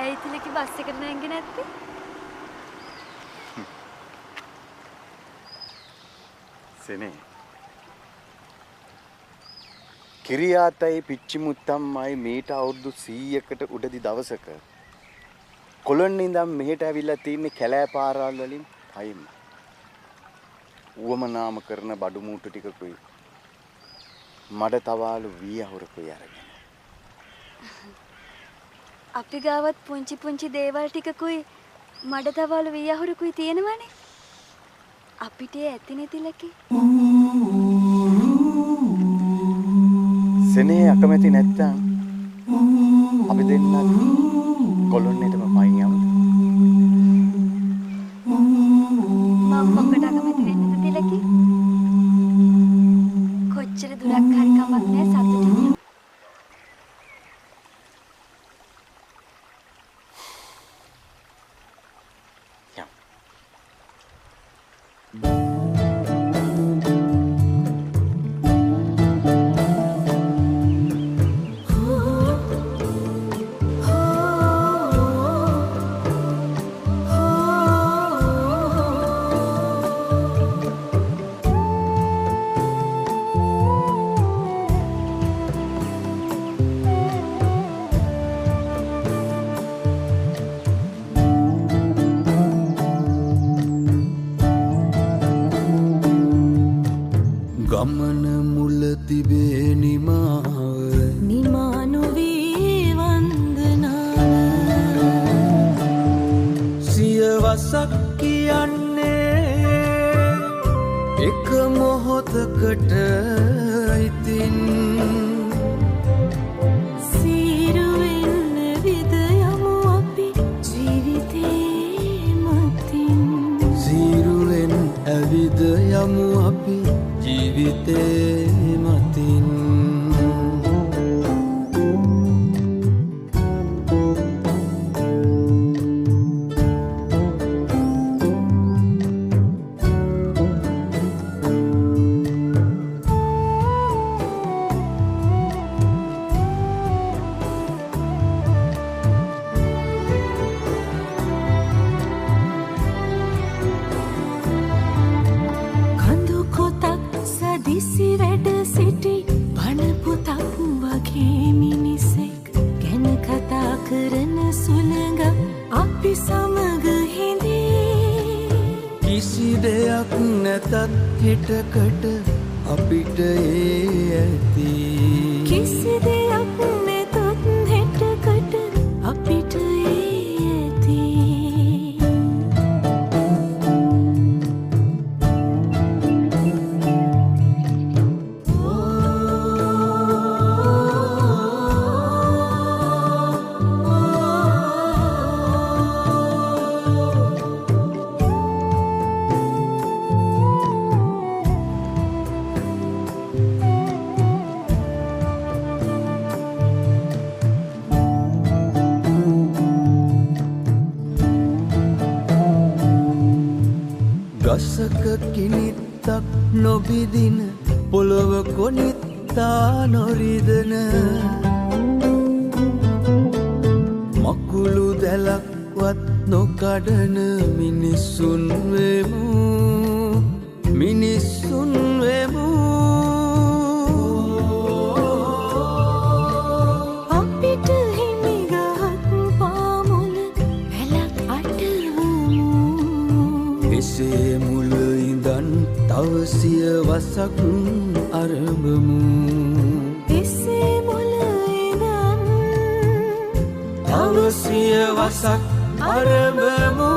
ඇයි තිලකි බස් එකට නැංගේ නැත්තේ? සෙනේ. කිරියාතයි පිච්චිමුත්තම්මයි මේට අවුරුදු 100කට උඩදි දවසක කොළොන්නේ ඉඳන් මෙහෙට ඇවිල්ලා තින්නේ කැලෑ පාරවල් වලින් පයින්. උවමනාම කරන බඩු මූට්ටු ටිකකුයි මඩ තවාලු වී අහුරකුයි අරගෙන. අපි ගාවත් පුංචි පුංචි දේවල් ටිකකුයි මඩ තවාලු වී අහුරකුයි තියෙනවනේ. අපිට ඇතිනේ තිලකි. සෙනේ අකමැති නැත්තම් අපි දෙන්නත් කොළොන්නේටම පයින් යමු. මම මොකට අකමැති වෙන්නද තිලකි? කොච්චර දුරක් හරි කමක් නැහැ සතුටින් යමු. ගමන මුල තිබේ නිමාව නිමානුවී වන්දනාව සියවසක් කියන්නේ එක මොහොතකට ඉතින් සිරුවෙන්න විද යමු අපි ජීවිතේ මතින් සිරුවෙන් ඇවිද යමු අපි ජීවිතේ මතින් හිටකට අපිට ඇති කිසි දෙයක් නැතත් හිටකට අපිට ඇති ගසක කිනිත්තක් නොබිදින පොළොව කොනිත්තා නොරිදන මකුළු දැලක්වත් නොකඩන මිනිස්සුන් වෙමු මිනිස්සුන් වෙමු අපිට හිමි ගහක් පාමුල වැලක් අටවමු එසේ මුල ඉඳන් තව සියවසක් අරඹමු එසේ මුල ඉඳන් තව සියවසක් අරඹමු